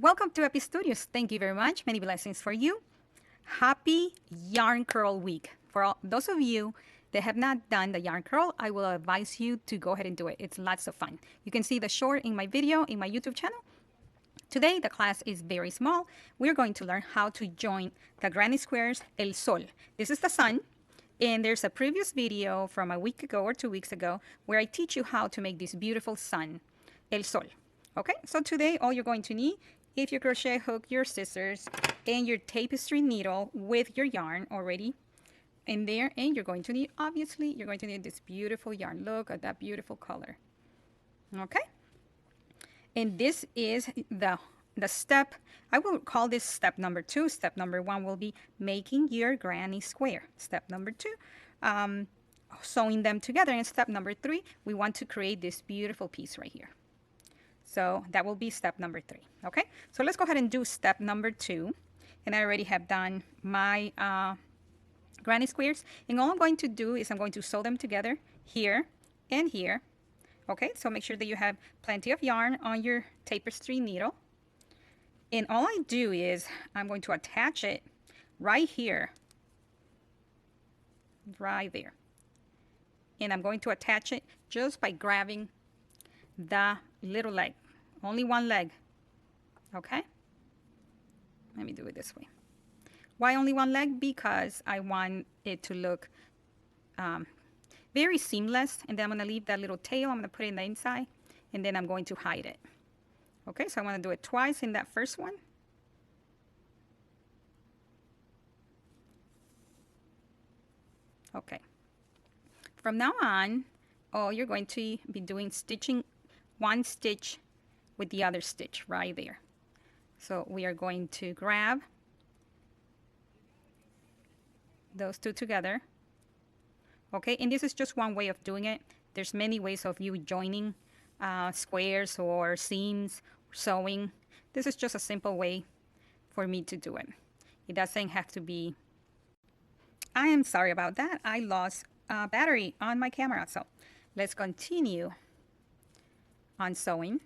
Welcome to Epi Studios. Thank you very much. Many blessings for you. Happy Yarn Curl Week. For all those of you that have not done the yarn curl, I will advise you to go ahead and do it. It's lots of fun. You can see the short in my video in my YouTube channel. Today, the class is very small. We're going to learn how to join the granny squares El Sol. This is the sun. And there's a previous video from a week ago or 2 weeks ago where I teach you how to make this beautiful sun, El Sol. Okay, so today all you're going to need is your crochet hook, your scissors, and your tapestry needle with your yarn already in there. And you're going to need, obviously, you're going to need this beautiful yarn. Look at that beautiful color. Okay, and this is the step, I will call this step number 2. Step number 1 will be making your granny square. Step number 2, sewing them together. And step number 3, we want to create this beautiful piece right here. So that will be step number 3. Okay, so let's go ahead and do step number 2. And I already have done my granny squares. And all I'm going to do is I'm going to sew them together here and here. Okay, so make sure that you have plenty of yarn on your tapestry needle. And all I do is I'm going to attach it right here, right there. And I'm going to attach it just by grabbing the little leg, only one leg. Okay, let me do it this way. Why only one leg? Because I want it to look very seamless. And then I'm going to leave that little tail. I'm going to put it in the inside, and then I'm going to hide it. Okay, so I want to do it twice in that first one. Okay, from now on, all you're going to be doing stitching one stitch with the other stitch right there. So we are going to grab those two together. Okay, and this is just one way of doing it. There's many ways of you joining squares or seams, sewing. This is just a simple way for me to do it. It doesn't have to be. I am sorry about that. I lost battery on my camera. So let's continue on sewing.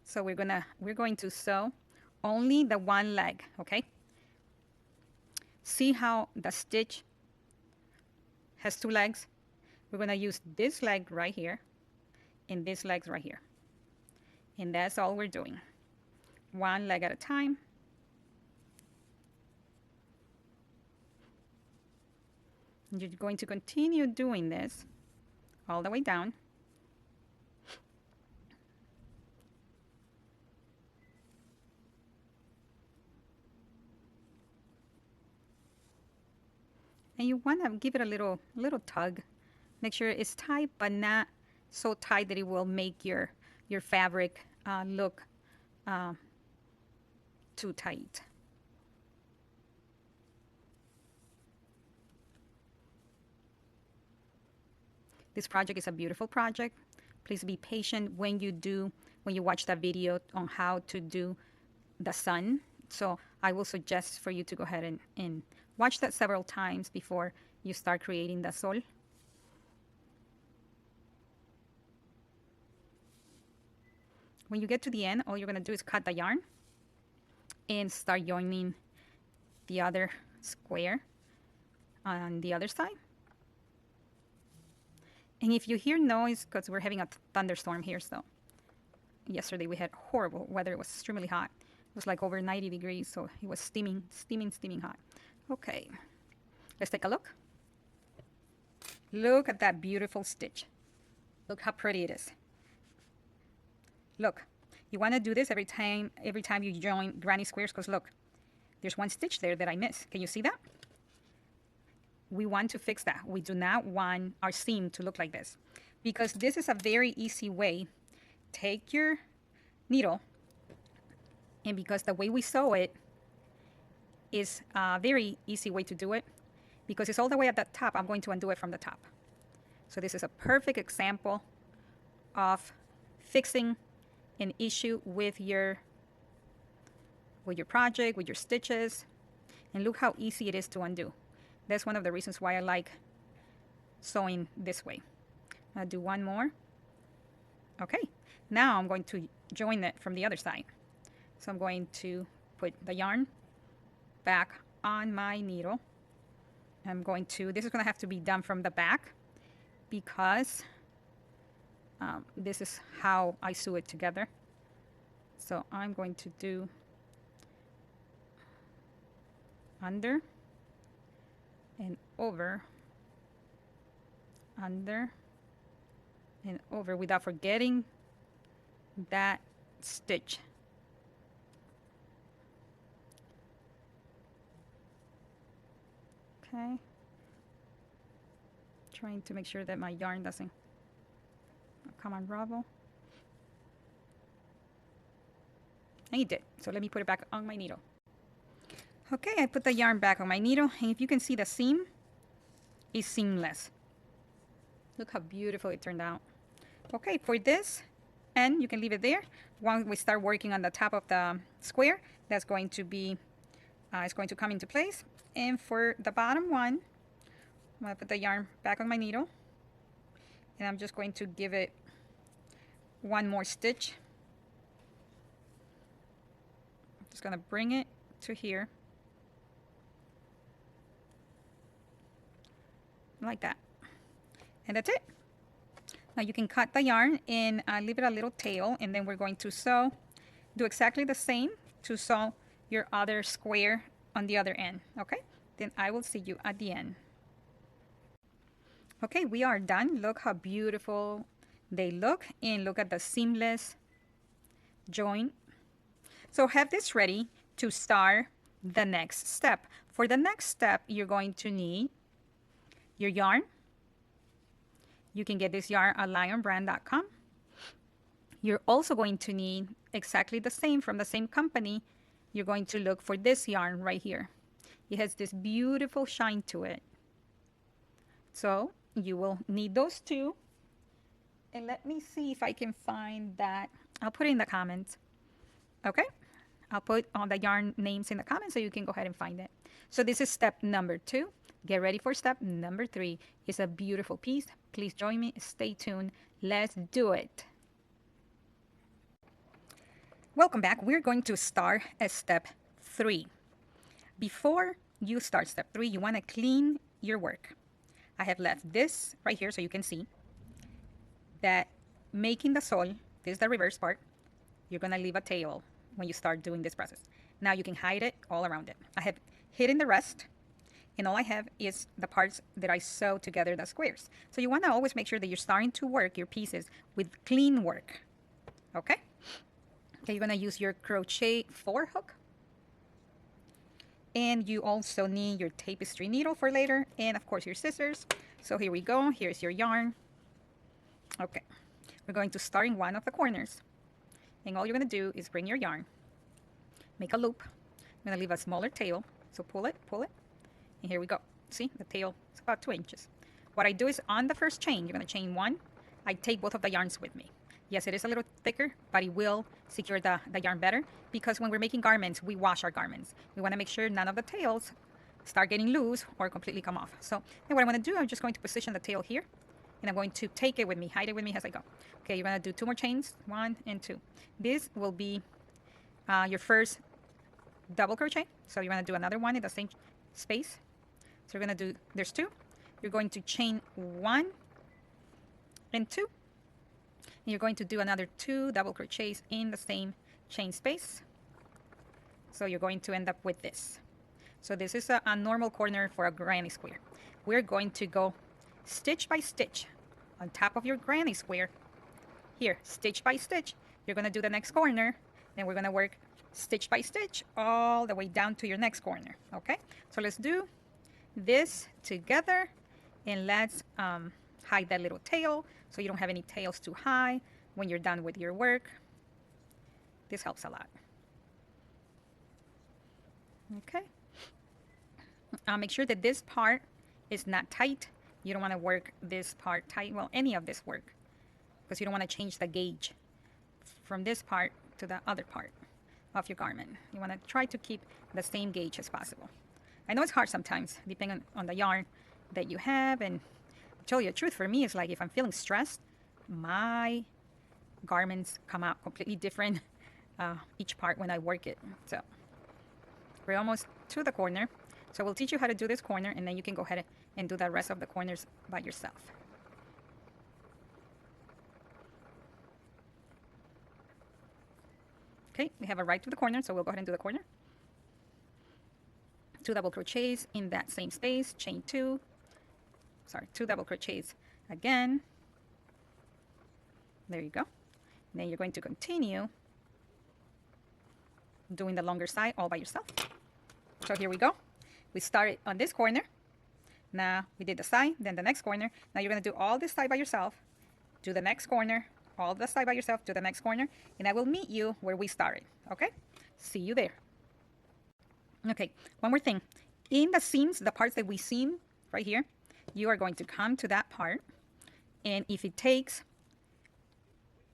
So we're going to sew only the one leg. Okay, see how the stitch has 2 legs? We're going to use this leg right here and this leg right here. And that's all we're doing. One leg at a time. And you're going to continue doing this all the way down. And you want to give it a little tug. Make sure it's tight, but not so tight that it will make your fabric look too tight. This project is a beautiful project. Please be patient when you watch that video on how to do the sun. So I will suggest for you to go ahead and watch that several times before you start creating the sol. When you get to the end, all you're going to do is cut the yarn and start joining the other square on the other side. And if you hear noise, because we're having a thunderstorm here, so yesterday we had horrible weather. It was extremely hot. It was like over 90 degrees, so it was steaming hot. Okay, let's take a look. Look at that beautiful stitch. Look how pretty it is. Look, you want to do this every time you join granny squares, because look, there's one stitch there that I missed. Can you see that? We want to fix that. We do not want our seam to look like this, because this is a very easy way. Take your needle, and because the way we sew it is a very easy way to do it, because it's all the way at the top, I'm going to undo it from the top. So this is a perfect example of fixing an issue with your project, with your stitches. And look how easy it is to undo. That's one of the reasons why I like sewing this way. I'll do one more. Okay, now I'm going to join it from the other side. So I'm going to put the yarn back on my needle. I'm going to, this is going to have to be done from the back because this is how I sew it together. So I'm going to do under and over, under and over without forgetting that stitch. Okay. Trying to make sure that my yarn doesn't come unravel. And it did. So let me put it back on my needle. Okay, I put the yarn back on my needle, and if you can see, the seam is seamless. Look how beautiful it turned out. Okay, for this end, you can leave it there. Once we start working on the top of the square, that's going to be, it's going to come into place. And for the bottom one, I'm going to put the yarn back on my needle, and I'm just going to give it one more stitch. I'm just going to bring it to here, like that, and that's it. Now you can cut the yarn and leave it a little tail, and then we're going to sew, do exactly the same to sew your other square on the other end. Okay, then I will see you at the end. Okay, we are done. Look how beautiful they look, and look at the seamless joint. So have this ready to start the next step. For the next step, you're going to need your yarn. You can get this yarn at lionbrand.com. You're also going to need exactly the same from the same company. You're going to look for this yarn right here. It has this beautiful shine to it. So you will need those two. And let me see if I can find that. I'll put it in the comments. Okay? I'll put all the yarn names in the comments so you can go ahead and find it. So this is step number 2. Get ready for step number 3. It's a beautiful piece. Please join me. Stay tuned. Let's do it. Welcome back. We're going to start at step 3. Before you start step 3, you want to clean your work. I have left this right here so you can see that making the sole, this is the reverse part, you're going to leave a tail when you start doing this process. Now you can hide it all around it. I have hidden the rest, and all I have is the parts that I sew together, the squares. So you want to always make sure that you're starting to work your pieces with clean work. Okay? Okay, you're going to use your crochet 4 hook. And you also need your tapestry needle for later, and of course your scissors. So here we go. Here's your yarn. Okay, we're going to start in one of the corners. And all you're going to do is bring your yarn, make a loop. I'm going to leave a smaller tail. So pull it, and here we go. See, the tail is about 2 inches. What I do is on the first chain, you're going to chain 1. I take both of the yarns with me. Yes, it is a little thicker, but it will secure the yarn better, because when we're making garments, we wash our garments. We want to make sure none of the tails start getting loose or completely come off. So then what I'm going to do, I'm just going to position the tail here, and I'm going to take it with me, hide it with me as I go. Okay, you're going to do 2 more chains, 1 and 2. This will be your first double crochet. So you're going to do another one in the same space. So you're going to do, there's 2. You're going to chain 1 and 2. And you're going to do another 2 double crochets in the same chain space. So you're going to end up with this. So this is a normal corner for a granny square. We're going to go stitch by stitch on top of your granny square. Here, stitch by stitch. You're going to do the next corner. Then we're going to work stitch by stitch all the way down to your next corner. Okay, so let's do this together, and let's hide that little tail so you don't have any tails too high when you're done with your work. This helps a lot. Okay, make sure that this part is not tight. You don't want to work this part tight, well, any of this work, because you don't want to change the gauge from this part to the other part of your garment. You want to try to keep the same gauge as possible. I know it's hard sometimes, depending on the yarn that you have, and to tell you the truth, for me, it's like if I'm feeling stressed, my garments come out completely different each part when I work it. So we're almost to the corner. So we'll teach you how to do this corner, and then you can go ahead and do the rest of the corners by yourself. Okay, we have a right to the corner, so we'll go ahead and do the corner. 2 double crochets in that same space, chain 2, 2 double crochets again. There you go. And then you're going to continue doing the longer side all by yourself. So here we go. We started on this corner. Now we did the side, then the next corner. Now you're going to do all this side by yourself, do the next corner, all the side by yourself, do the next corner, and I will meet you where we started. Okay? See you there. Okay, one more thing. In the seams, the parts that we seam right here, you are going to come to that part, and if it takes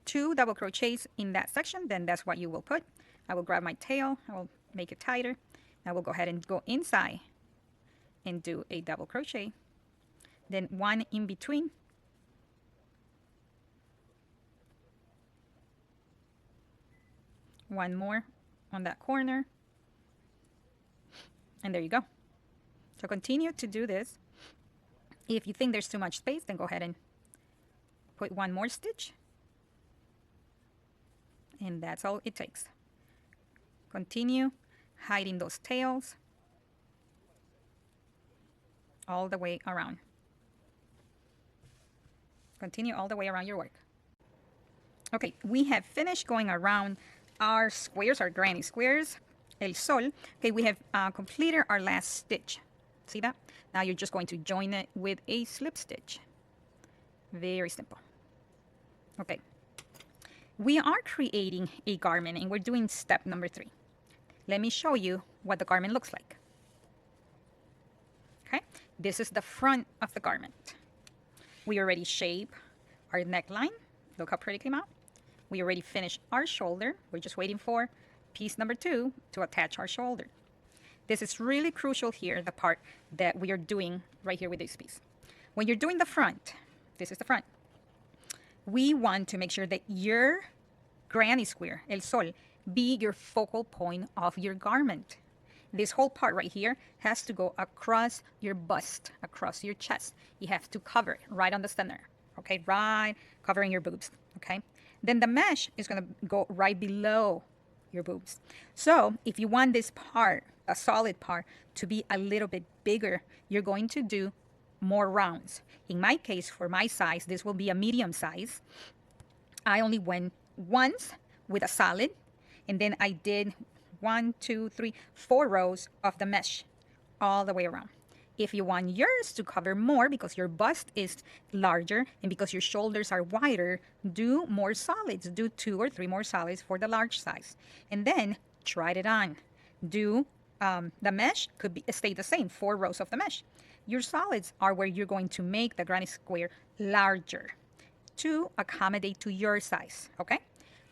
2 double crochets in that section, then that's what you will put. I will grab my tail, I will make it tighter. I will go ahead and go inside and do a double crochet, then 1 in between, one more on that corner, and there you go. So continue to do this. If you think there's too much space, then go ahead and put 1 more stitch, and that's all it takes. Continue hiding those tails all the way around. Continue all the way around your work. Okay, we have finished going around our squares, our granny squares, el sol. Okay, we have completed our last stitch. See that? Now you're just going to join it with a slip stitch. Very simple. Okay, we are creating a garment, and we're doing step number 3. Let me show you what the garment looks like. Okay, this is the front of the garment. We already shaped our neckline. Look how pretty it came out. We already finished our shoulder. We're just waiting for piece number 2 to attach our shoulder. This is really crucial here, the part that we are doing right here with this piece. When you're doing the front, this is the front, we want to make sure that your granny square, el sol, be your focal point of your garment. This whole part right here has to go across your bust, across your chest. You have to cover it right on the center, okay? Right, covering your boobs, okay? Then the mesh is gonna go right below your boobs. So if you want this part, a solid part, to be a little bit bigger, you're going to do more rounds. In my case, for my size, this will be a medium size. I only went once with a solid, and then I did 1, 2, 3, 4 rows of the mesh all the way around. If you want yours to cover more because your bust is larger and because your shoulders are wider, do more solids. Do 2 or 3 more solids for the large size. And then try it on. Do the mesh could be stay the same, 4 rows of the mesh. Your solids are where you're going to make the granny square larger to accommodate to your size, okay?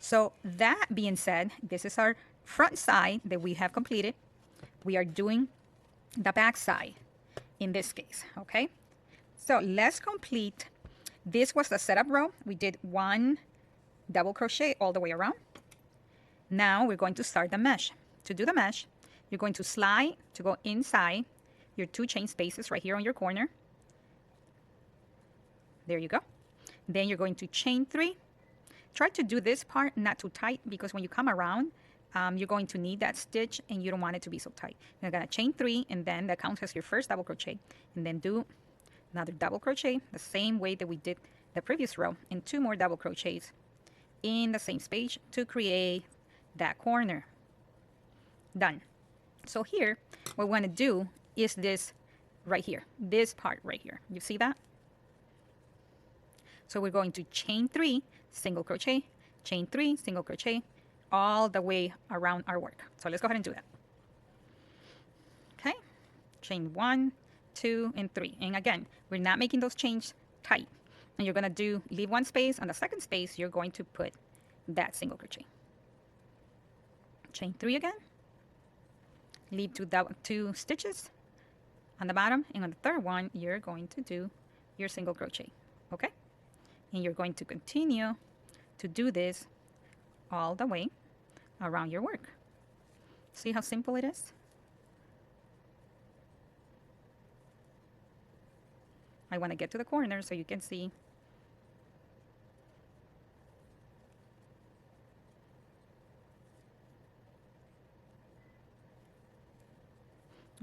So that being said, this is our front side that we have completed. We are doing the back side in this case, okay? So let's complete. This was the setup row. We did 1 double crochet all the way around. Now we're going to start the mesh. To do the mesh, you're going to slide to go inside your 2 chain spaces right here on your corner. There you go. Then you're going to chain 3. Try to do this part not too tight, because when you come around, you're going to need that stitch and you don't want it to be so tight. You're going to chain 3, and then that counts as your first double crochet, and then do another double crochet the same way that we did the previous row, and 2 more double crochets in the same space to create that corner. Done. So here, what we want to do is this right here, this part right here. You see that? So we're going to chain 3, single crochet, chain 3, single crochet, all the way around our work. So let's go ahead and do that. Okay, chain 1, 2, and 3. And again, we're not making those chains tight. And you're going to leave 1 space. On the second space, you're going to put that single crochet. Chain 3 again. Leave 2 stitches on the bottom. And on the third one, you're going to do your single crochet. Okay? And you're going to continue to do this all the way around your work. See how simple it is? I want to get to the corner so you can see.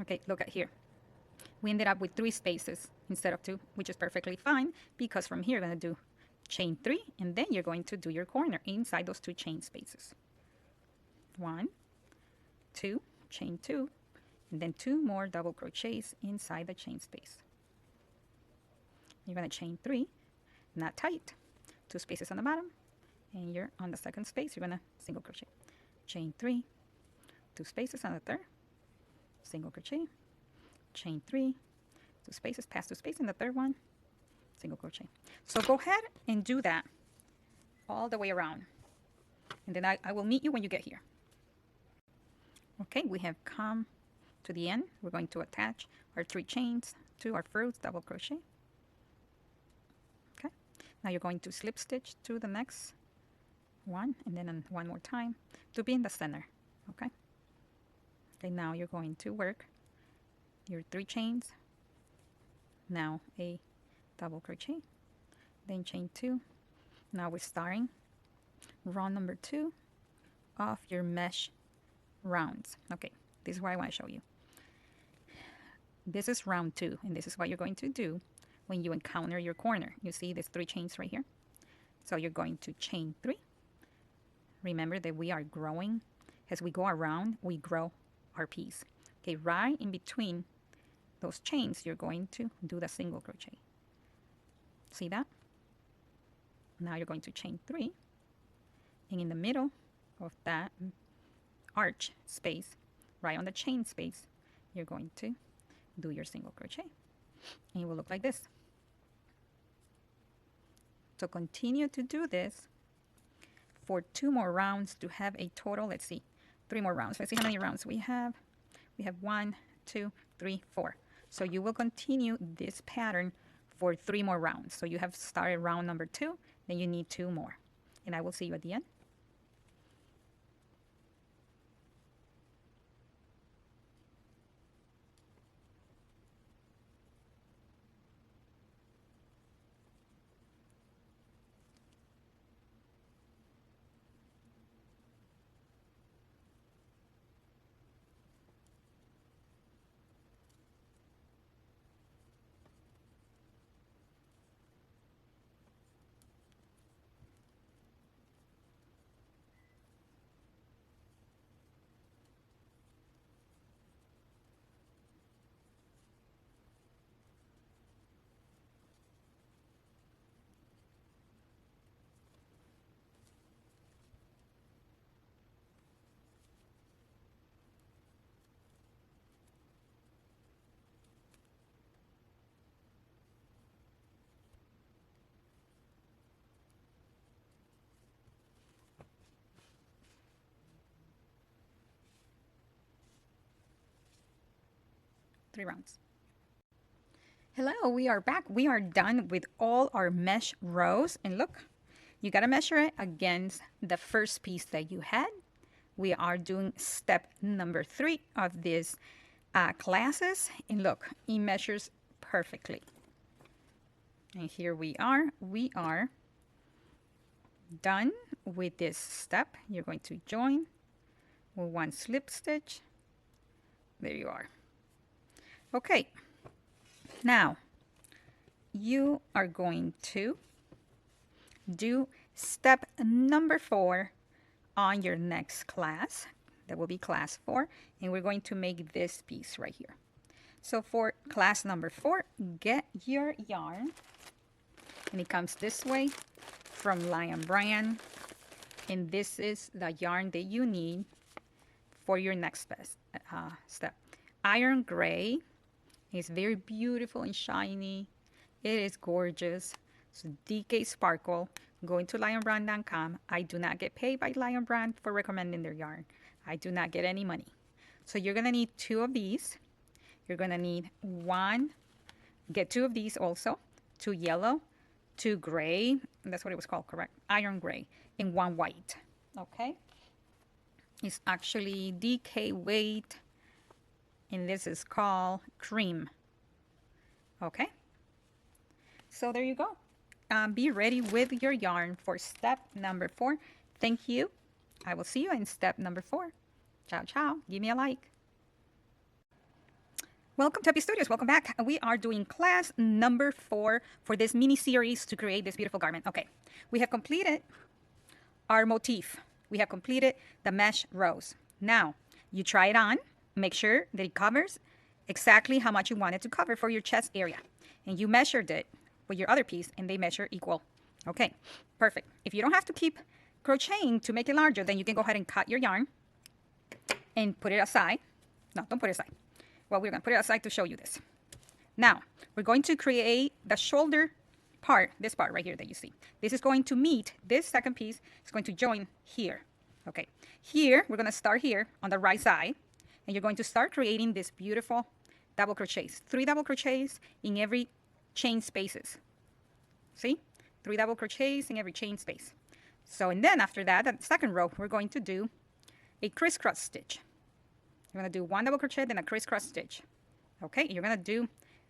Okay, look at here. We ended up with 3 spaces instead of 2, which is perfectly fine because from here you're going to do chain 3 and then you're going to do your corner inside those 2 chain spaces. 1, 2, chain 2, and then 2 more double crochets inside the chain space. You're going to chain 3, not tight, 2 spaces on the bottom, and you're on the second space, you're going to single crochet. Chain 3, 2 spaces on the third, single crochet, chain 3, 2 spaces, pass 2 spaces in the third one, single crochet. So go ahead and do that all the way around. And then I will meet you when you get here. Okay, we have come to the end. We're going to attach our 3 chains to our first double crochet. Okay, now you're going to slip stitch to the next one and then one more time to be in the center. Okay. Okay, now you're going to work your 3 chains, now a double crochet, then chain 2. Now we're starting round number 2 of your mesh rounds. Okay, this is what I want to show you. This is round 2, and this is what you're going to do when you encounter your corner. You see there's 3 chains right here. So you're going to chain 3. Remember that we are growing. As we go around, we grow our piece. Okay, right in between those chains, you're going to do the single crochet. See that? Now you're going to chain 3, and in the middle of that arch space, right on the chain space, you're going to do your single crochet, and it will look like this. So continue to do this for 2 more rounds to have a total, let's see, 3 more rounds. Let's see how many rounds we have. We have 1, 2, 3, 4. So you will continue this pattern for 3 more rounds. So you have started round number 2, then you need 2 more. And I will see you at the end. Three rounds. Hello, we are back. We are done with all our mesh rows. And look, you got to measure it against the first piece that you had. We are doing step number 3 of these classes. And look, it measures perfectly. And here we are. We are done with this step. You're going to join with 1 slip stitch. There you are. Okay, now you are going to do step number 4 on your next class. That will be class 4, and we're going to make this piece right here. So for class number 4, get your yarn, and it comes this way from Lion Brand, and this is the yarn that you need for your next step. Iron gray. It's very beautiful and shiny. It is gorgeous. So DK Sparkle. Go into lionbrand.com. I do not get paid by Lion Brand for recommending their yarn. I do not get any money. So you're going to need 2 of these. You're going to need 1. Get 2 of these also. 2 yellow, 2 gray. That's what it was called, correct? Iron gray. And 1 white. Okay? is actually DK weight, and this is called cream. Okay, so there you go. Be ready with your yarn for step number 4. Thank you. I will see you in step number 4. Ciao, ciao. Give me a like. Welcome to Happy Studios. Welcome back. We are doing class number 4 for this mini series to create this beautiful garment. Okay, we have completed our motif. We have completed the mesh rows. Now, you try it on. Make sure that it covers exactly how much you want it to cover for your chest area. And you measured it with your other piece, and they measure equal. Okay, perfect. If you don't have to keep crocheting to make it larger, then you can go ahead and cut your yarn and put it aside. No, don't put it aside. Well, we're going to put it aside to show you this. Now, we're going to create the shoulder part, this part right here that you see. This is going to meet, this second piece is going to join here. Okay, here, we're going to start here on the right side, and you're going to start creating this beautiful double crochets. 3 double crochets in every chain spaces. See? 3 double crochets in every chain space. So, and then after that, the second row, we're going to do a crisscross stitch. You're going to do 1 double crochet, then a crisscross stitch. Okay, you're going to do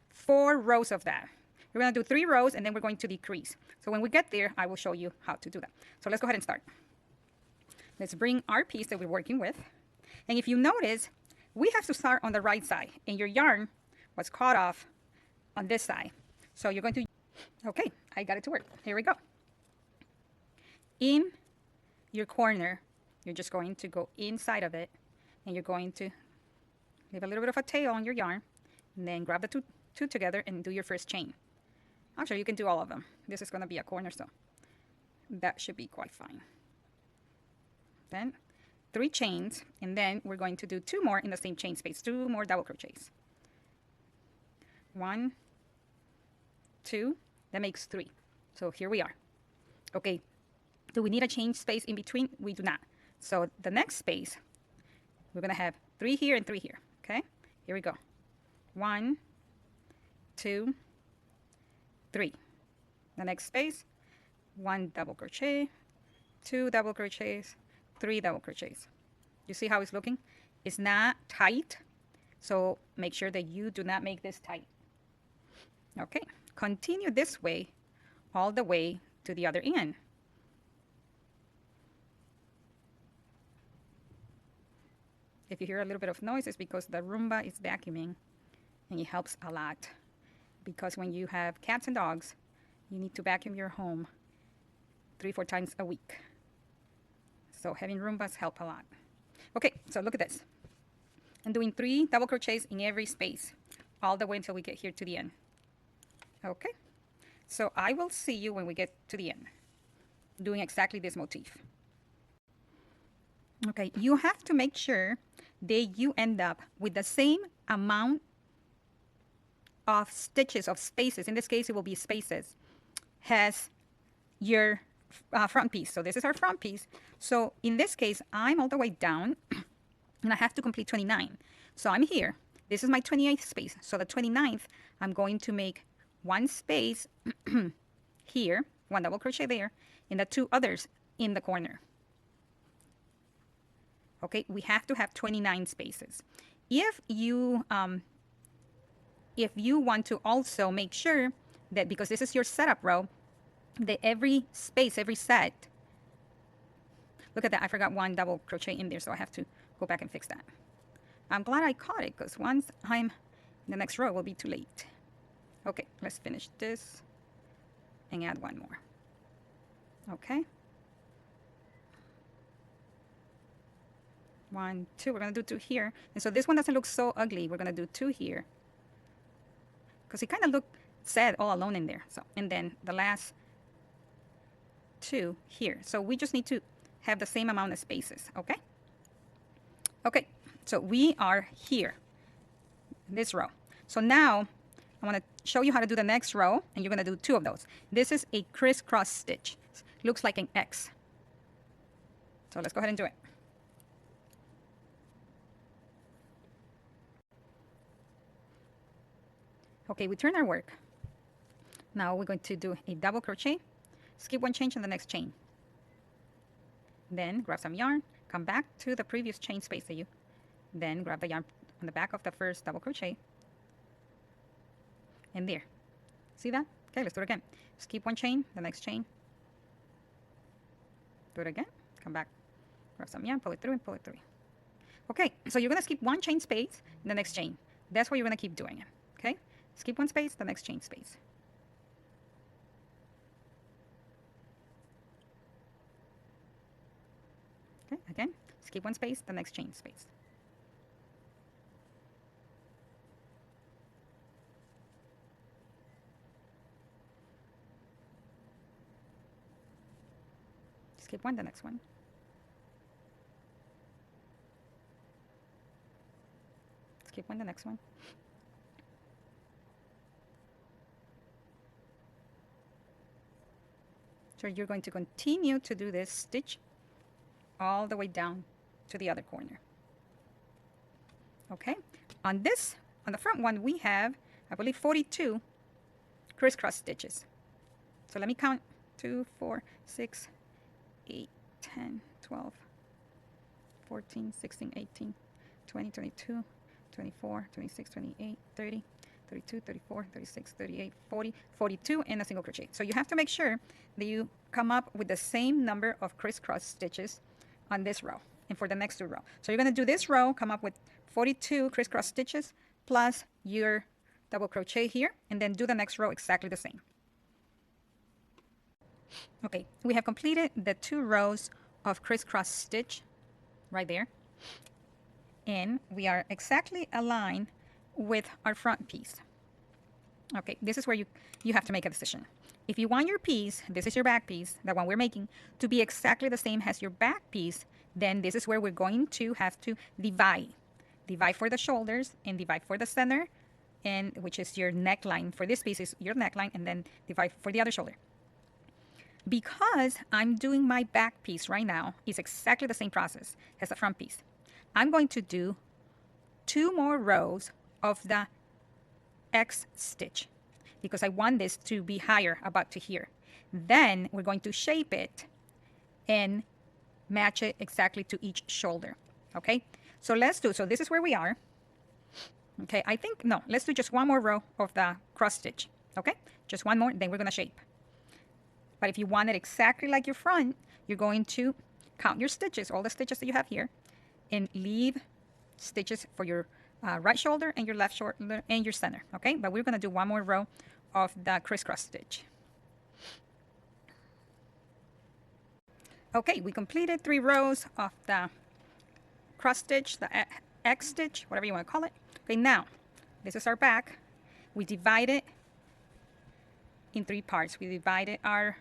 4 rows of that. We're going to do 3 rows, and then we're going to decrease. So when we get there, I will show you how to do that. So let's go ahead and start. Let's bring our piece that we're working with. And if you notice, we have to start on the right side, and your yarn was cut off on this side. So you're going to, okay, I got it to work. Here we go. In your corner, you're just going to go inside of it, and you're going to leave a little bit of a tail on your yarn, and then grab the two together and do your first chain. Actually, you can do all of them. This is going to be a corner, so that should be quite fine. Then 3 chains, and then we're going to do 2 more in the same chain space, 2 more double crochets. 1, 2, that makes 3. So here we are. Okay, do we need a chain space in between? We do not. So the next space, we're going to have 3 here and 3 here. Okay, here we go. 1, 2, 3. The next space, 1 double crochet, 2 double crochets, 3 double crochets. You see how it's looking? It's not tight, so make sure that you do not make this tight. Okay, continue this way all the way to the other end. If you hear a little bit of noise, it's because the Roomba is vacuuming, and it helps a lot. Because when you have cats and dogs, you need to vacuum your home 3-4 times a week. So having Roombas help a lot. Okay, so look at this. I'm doing 3 double crochets in every space, all the way until we get here to the end. Okay, so I will see you when we get to the end, doing exactly this motif. Okay, you have to make sure that you end up with the same amount of stitches, of spaces. In this case, it will be spaces, has your front piece. So this is our front piece. So in this case, I'm all the way down, and I have to complete 29. So I'm here. This is my 28th space. So the 29th, I'm going to make 1 space here, 1 double crochet there, and the 2 others in the corner. Okay, we have to have 29 spaces. If you want to also make sure that, because this is your setup row, that every space, every set, look at that, I forgot 1 double crochet in there, so I have to go back and fix that. I'm glad I caught it, because once I'm in the next row, it will be too late. Okay, let's finish this and add 1 more. Okay. 1, 2, we're going to do 2 here. And so this one doesn't look so ugly. We're going to do 2 here, because it kind of looked sad all alone in there. So, and then the last 2 here. So we just need to have the same amount of spaces, okay? Okay, so we are here, this row. So now I want to show you how to do the next row, and you're going to do 2 of those. This is a crisscross stitch. Looks like an X. So let's go ahead and do it. Okay, we turn our work. Now we're going to do a double crochet, skip 1 chain on the next chain. Then grab some yarn, come back to the previous chain space that you, then grab the yarn on the back of the first double crochet, and there. See that? Okay, let's do it again. Just keep one chain, the next chain. Do it again. Come back, grab some yarn, pull it through, and pull it through. Okay, so you're gonna skip one chain space, the next chain. That's what you're gonna keep doing. Okay, skip one space, the next chain space. Okay, again, skip one space, the next chain space. Skip one, the next one. Skip one, the next one. So you're going to continue to do this stitch all the way down to the other corner. Okay, on the front one, we have, I believe, 42 crisscross stitches. So let me count: 2, 4, 6, 8, 10, 12, 14, 16, 18, 20, 22, 24, 26, 28, 30, 32, 34, 36, 38, 40, 42 in a single crochet. So you have to make sure that you come up with the same number of crisscross stitches on this row and for the next 2 rows. So you're going to do this row, come up with 42 crisscross stitches plus your double crochet here, and then do the next row exactly the same. Okay, we have completed the 2 rows of crisscross stitch right there, and we are exactly aligned with our front piece. Okay, this is where you have to make a decision. If you want your piece, this is your back piece, the one we're making, to be exactly the same as your back piece, then this is where we're going to have to divide. Divide for the shoulders and divide for the center, and which is your neckline. For this piece is your neckline, and then divide for the other shoulder. Because I'm doing my back piece right now, it's exactly the same process as the front piece. I'm going to do 2 more rows of the X stitch because I want this to be higher about to here. Then we're going to shape it and match it exactly to each shoulder. Okay, so so this is where we are. Okay, let's do just 1 more row of the cross stitch. Okay, just 1 more, then we're gonna shape. But if you want it exactly like your front, you're going to count your stitches, all the stitches that you have here, and leave stitches for your right shoulder and your left shoulder and your center. Okay, but we're gonna do 1 more row of the crisscross stitch. Okay, we completed 3 rows of the cross stitch, the X stitch, whatever you want to call it. Okay, now this is our back. We divided in 3 parts. We divided our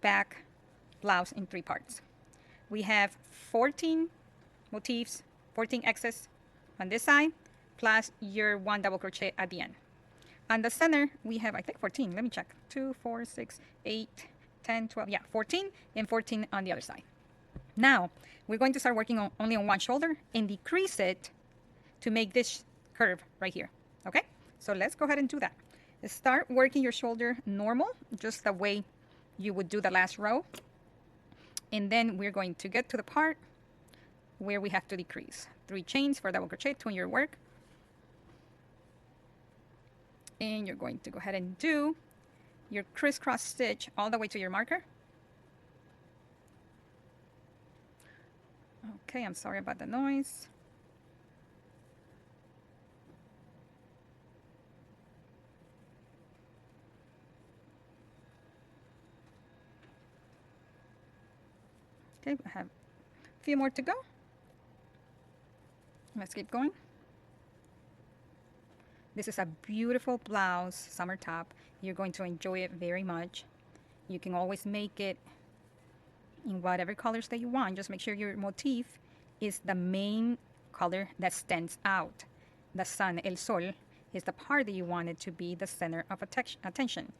back blouse in 3 parts. We have 14 motifs, 14 X's on this side, plus your 1 double crochet at the end. On the center, we have, I think, 14. Let me check. 2, 4, 6, 8, 10, 12. Yeah, 14 and 14 on the other side. Now, we're going to start working only on 1 shoulder and decrease it to make this curve right here. Okay? So let's go ahead and do that. Start working your shoulder normal, just the way you would do the last row. And then we're going to get to the part where we have to decrease. 3 chains for double crochet, 2 in your work. And you're going to go ahead and do your crisscross stitch all the way to your marker. Okay, I'm sorry about the noise. Okay, I have a few more to go. Let's keep going. This is a beautiful blouse, summer top. You're going to enjoy it very much. You can always make it in whatever colors that you want. Just make sure your motif is the main color that stands out. The sun, el sol, is the part that you want it to be the center of attention.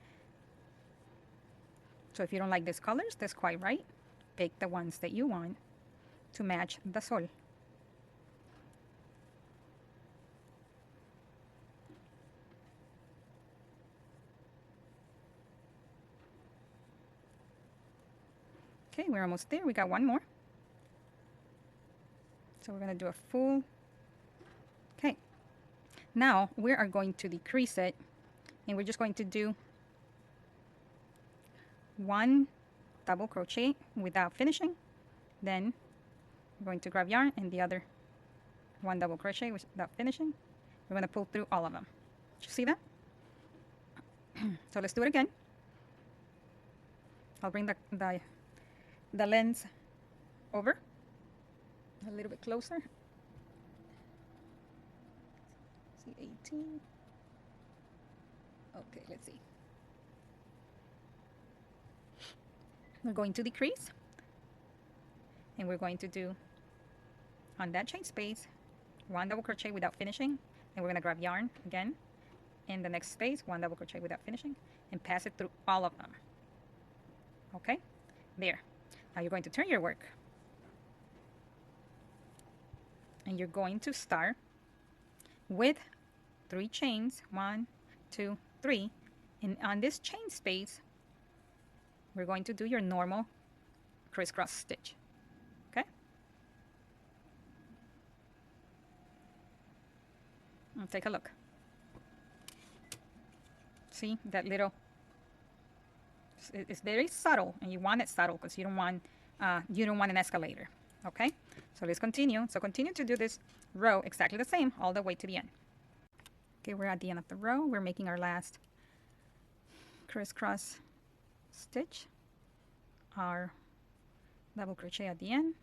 So if you don't like these colors, that's quite right. Pick the ones that you want to match the sol. Okay, we're almost there. We got 1 more. So we're going to do a full. Okay. Now we are going to decrease it, and we're just going to do 1 double crochet without finishing. Then we're going to grab yarn and the other 1 double crochet without finishing. We're going to pull through all of them. Did you see that? So let's do it again. I'll bring the lens over a little bit closer. See, 18. Okay, let's see. We're going to decrease, and we're going to do on that chain space 1 double crochet without finishing, and we're going to grab yarn again in the next space, 1 double crochet without finishing, and pass it through all of them. Okay, there. Now you're going to turn your work, and you're going to start with 3 chains, 1, 2, 3, and on this chain space we're going to do your normal crisscross stitch. Okay, and take a look. See that little, it's very subtle, and you want it subtle because you don't want an escalator. Okay, so let's continue. So continue to do this row exactly the same all the way to the end. Okay, we're at the end of the row. We're making our last crisscross stitch, our double crochet at the end.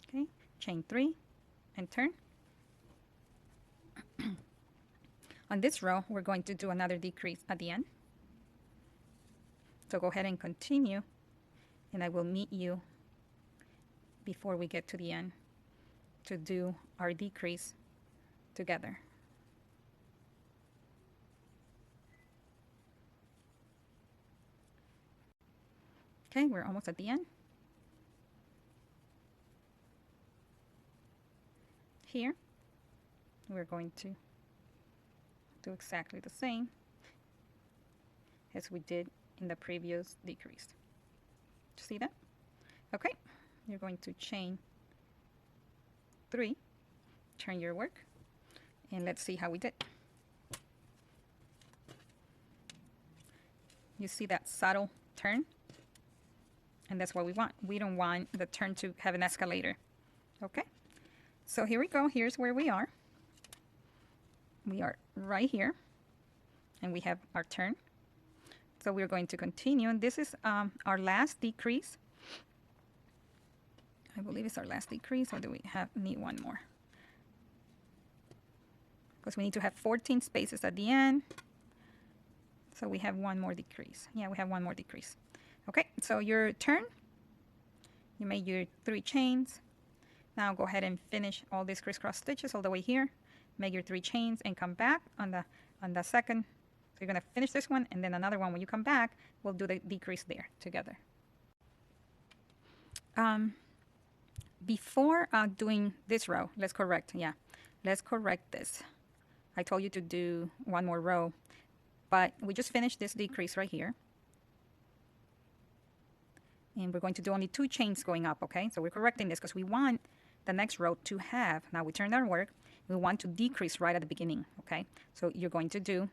Okay, chain 3 and turn. On this row we're going to do another decrease at the end, so go ahead and continue, and I will meet you before we get to the end to do our decrease together. Okay, we're almost at the end. Here we're going to do exactly the same as we did in the previous decrease. See that? Okay, you're going to chain 3, turn your work, and let's see how we did. You see that subtle turn? And that's what we want. We don't want the turn to have an escalator. Okay, so here we go. Here's where we are. We are right here, and we have our turn. So we're going to continue, and this is our last decrease. I believe it's our last decrease, or do we need one more? Because we need to have 14 spaces at the end. So we have one more decrease. Yeah, we have one more decrease. Okay, so your turn, you made your 3 chains. Now go ahead and finish all these crisscross stitches all the way here. Make your 3 chains and come back on the second. So you're gonna finish this one, and then another one. When you come back, we'll do the decrease there together. Before doing this row, let's correct this. I told you to do one more row, but we just finished this decrease right here. And we're going to do only 2 chains going up, okay? So we're correcting this because we want the next row to have, now we turn our work, we want to decrease right at the beginning, okay? So you're going to do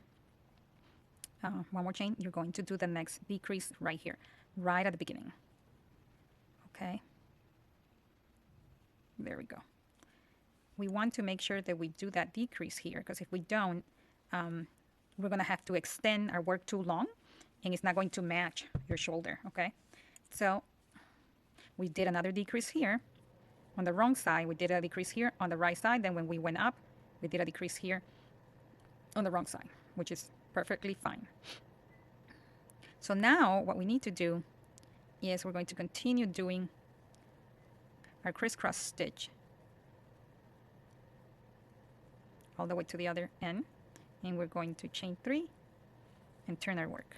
one more chain. You're going to do the next decrease right here, right at the beginning, okay? There we go. We want to make sure that we do that decrease here, because if we don't, we're going to have to extend our work too long, and it's not going to match your shoulder, okay? So we did another decrease here on the wrong side. We did a decrease here on the right side. Then when we went up, we did a decrease here on the wrong side, which is perfectly fine. So now what we need to do is we're going to continue doing our crisscross stitch all the way to the other end, and we're going to chain 3 and turn our work.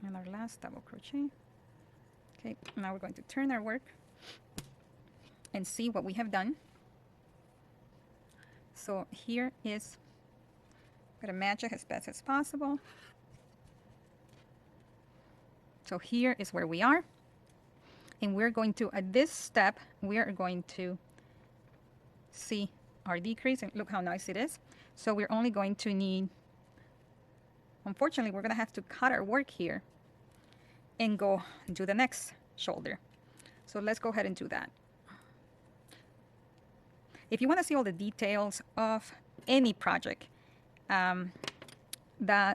And our last double crochet. Okay, now we're going to turn our work and see what we have done. So here is, I'm going to match it as best as possible. So here is where we are. And we're going to, at this step, we are going to see our decrease. And look how nice it is. So we're only going to need, unfortunately, we're going to have to cut our work here and go do the next shoulder. So let's go ahead and do that. If you want to see all the details of any project, the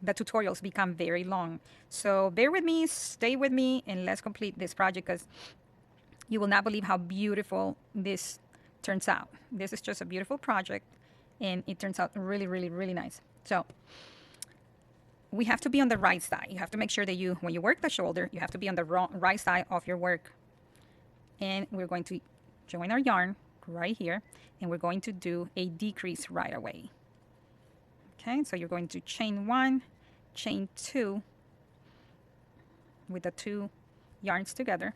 tutorials become very long. So bear with me, stay with me, and let's complete this project because you will not believe how beautiful this turns out. This is just a beautiful project, and it turns out really, really, really nice. So we have to be on the right side. You have to make sure that when you work the shoulder, you have to be on the right side of your work. And we're going to join our yarn right here, and we're going to do a decrease right away. Okay, so you're going to chain 1, chain 2 with the 2 yarns together.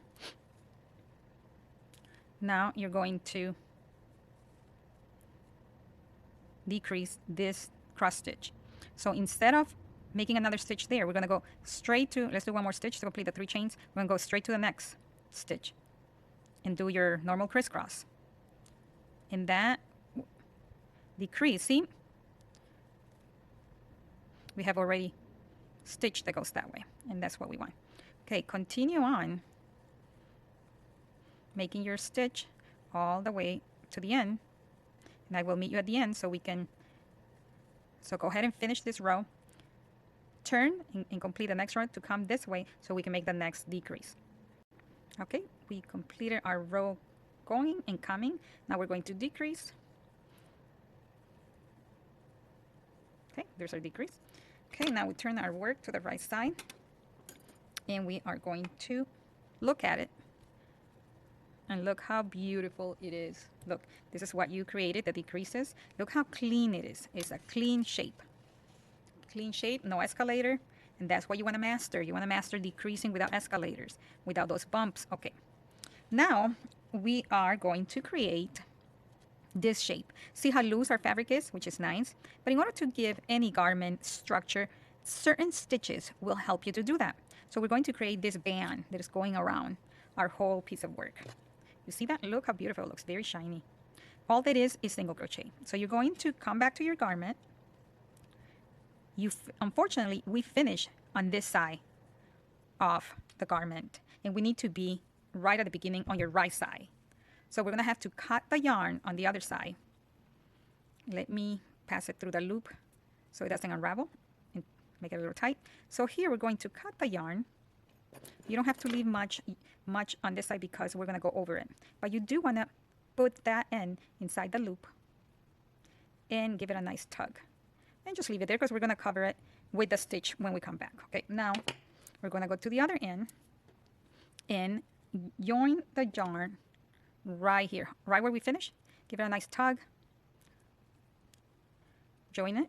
Now you're going to decrease this cross stitch. So instead of making another stitch there, we're going to go straight to, let's do one more stitch to complete the 3 chains. We're going to go straight to the next stitch and do your normal crisscross. And that decrease, see? We have already stitched that goes that way, and that's what we want. Okay, continue on making your stitch all the way to the end, and I will meet you at the end so we can, so go ahead and finish this row, turn and complete the next row to come this way so we can make the next decrease. Okay, we completed our row going and coming. Now we're going to decrease. Okay, there's our decrease. Okay, now we turn our work to the right side, and we are going to look at it. And look how beautiful it is. Look, this is what you created, the decreases. Look how clean it is. It's a clean shape. Clean shape, no escalator. And that's what you want to master. You want to master decreasing without escalators, without those bumps. Okay. Now, we are going to create this shape. See how loose our fabric is, which is nice. But in order to give any garment structure, certain stitches will help you to do that. So we're going to create this band that is going around our whole piece of work. You see that? Look how beautiful it looks. Very shiny. All that is single crochet. So you're going to come back to your garment. Unfortunately, we finish on this side of the garment, and we need to be right at the beginning on your right side. So we're going to have to cut the yarn on the other side. Let me pass it through the loop so it doesn't unravel and make it a little tight. So here we're going to cut the yarn. You don't have to leave much on this side because we're going to go over it. But you do want to put that end inside the loop and give it a nice tug. And just leave it there because we're going to cover it with the stitch when we come back. Okay, now we're going to go to the other end and join the yarn right here, right where we finish. Give it a nice tug. Join it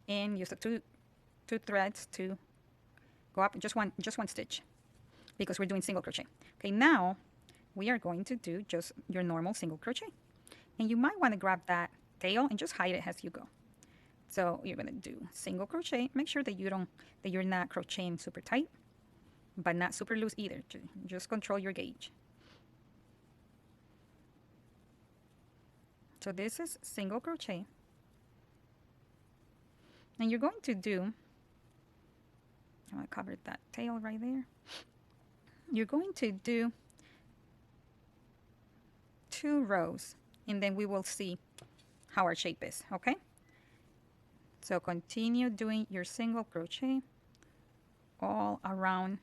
and use the two threads to go up just one stitch because we're doing single crochet. Okay, now we are going to do just your normal single crochet, and you might want to grab that tail and just hide it as you go. So you're going to do single crochet. Make sure that you're not crocheting super tight, but not super loose either. Just control your gauge. So this is single crochet, and you're going to do, I want to cover that tail right there. You're going to do 2 rows, and then we will see how our shape is, okay? So continue doing your single crochet all around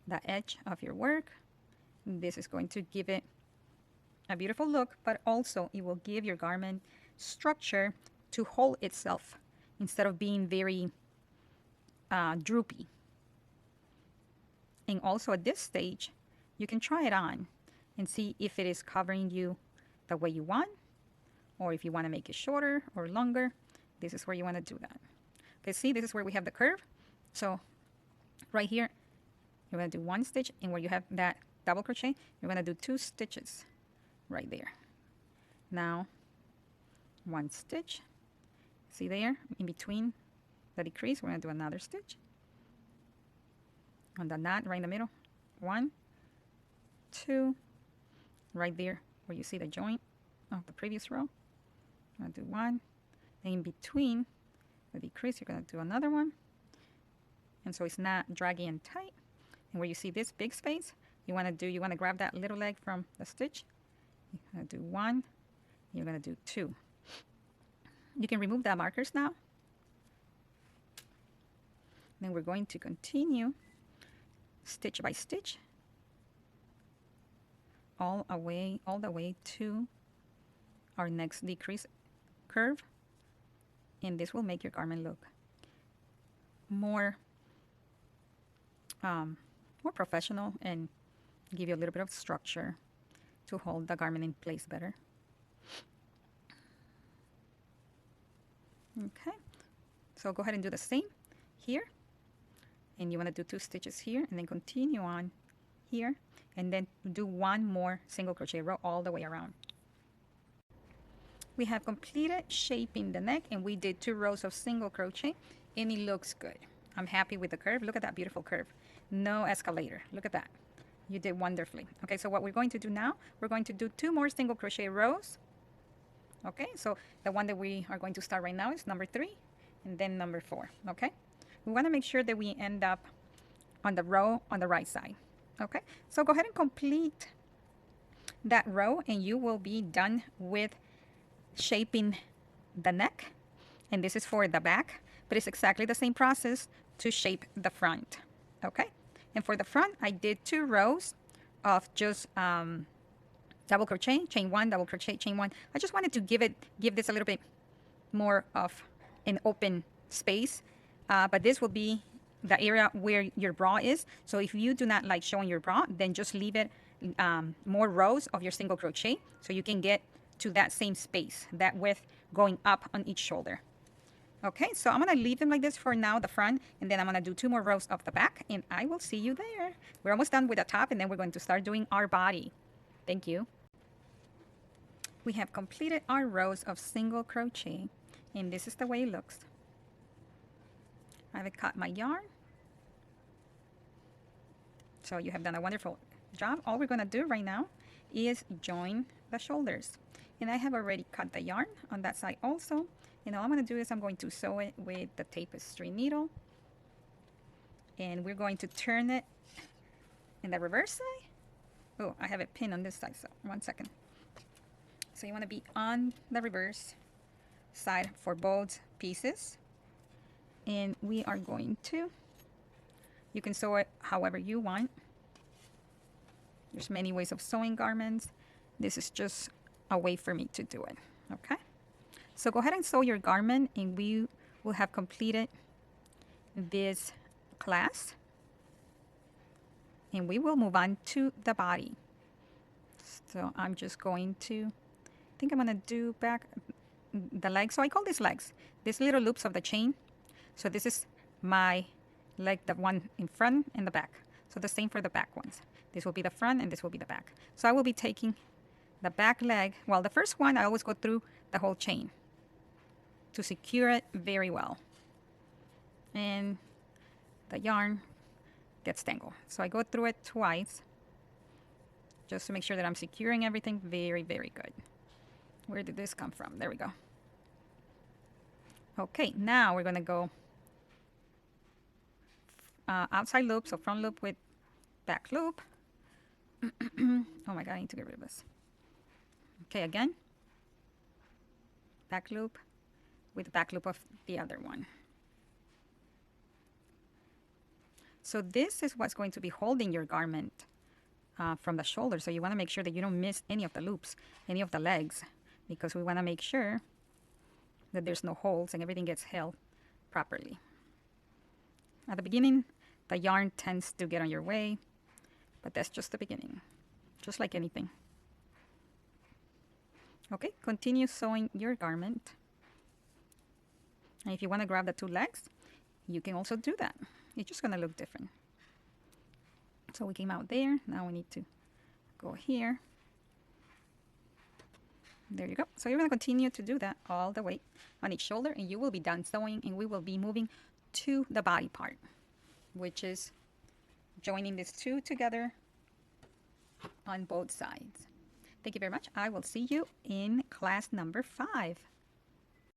the edge of your work. This is going to give it a beautiful look, but also it will give your garment structure to hold itself instead of being very droopy. And also at this stage, you can try it on and see if it is covering you the way you want, or if you want to make it shorter or longer. This is where you want to do that. Okay, see, this is where we have the curve. So right here, you're going to do 1 stitch, and where you have that double crochet, you're going to do 2 stitches right there. Now 1 stitch, see there, in between the decrease, we're going to do another stitch on the knot right in the middle. 1, 2, right there where you see the joint of the previous row. I'm going to do 1, and in between the decrease, you're going to do another one, and so it's not draggy and tight. And where you see this big space, you want to grab that little leg from the stitch. You're going to do 1, you're going to do 2. You can remove the markers now. Then we're going to continue stitch by stitch all the way to our next decrease curve, and this will make your garment look more professional and give you a little bit of structure to hold the garment in place better. Okay, so go ahead and do the same here, and you want to do 2 stitches here, and then continue on here, and then do 1 more single crochet row all the way around. We have completed shaping the neck, and we did 2 rows of single crochet, and it looks good. I'm happy with the curve. Look at that beautiful curve. No escalator. Look at that. You did wonderfully. Okay, so what we're going to do now, we're going to do 2 more single crochet rows. Okay, so the one that we are going to start right now is number 3, and then number 4. Okay, we want to make sure that we end up on the row on the right side. Okay, so go ahead and complete that row, and you will be done with shaping the neck. And this is for the back, but it's exactly the same process to shape the front. Okay, and for the front, I did 2 rows of just double crochet, chain 1, double crochet, chain 1. I just wanted to give this a little bit more of an open space, but this will be the area where your bra is. So if you do not like showing your bra, then just leave it more rows of your single crochet so you can get to that same space, that width going up on each shoulder. Okay, so I'm going to leave them like this for now, the front, and then I'm going to do 2 more rows of the back, and I will see you there. We're almost done with the top, and then we're going to start doing our body. Thank you. We have completed our rows of single crochet, and this is the way it looks. I've cut my yarn. So you have done a wonderful job. All we're going to do right now is join the shoulders. And I have already cut the yarn on that side also. And all I'm going to do is I'm going to sew it with the tapestry needle. And we're going to turn it in the reverse side. Oh, I have it pinned on this side, so 1 second. So you want to be on the reverse side for both pieces. And we are going to, you can sew it however you want. There's many ways of sewing garments. This is just a way for me to do it, okay? So go ahead and sew your garment, and we will have completed this class. And we will move on to the body. So I'm just going to, I think I'm gonna do back the legs. So I call these legs, these little loops of the chain. So this is my leg, the one in front and the back. So the same for the back ones. This will be the front and this will be the back. So I will be taking the back leg. Well, the first one, I always go through the whole chain to secure it very well. And the yarn gets tangled. So I go through it twice just to make sure that I'm securing everything very, very good. Where did this come from? There we go. Okay, now we're gonna go outside loop, so front loop with back loop. Oh my God, I need to get rid of this. Okay, again, back loop with the back loop of the other one. So this is what's going to be holding your garment from the shoulder. So you want to make sure that you don't miss any of the loops, any of the legs, because we want to make sure that there's no holes and everything gets held properly. At the beginning, the yarn tends to get on your way, but that's just the beginning, just like anything. Okay, continue sewing your garment. And if you want to grab the 2 legs, you can also do that. It's just gonna look different. So we came out there. Now we need to go here. There you go. So you're gonna continue to do that all the way on each shoulder, and you will be done sewing, and we will be moving to the body part, which is joining these two together on both sides. Thank you very much. I will see you in class number 5.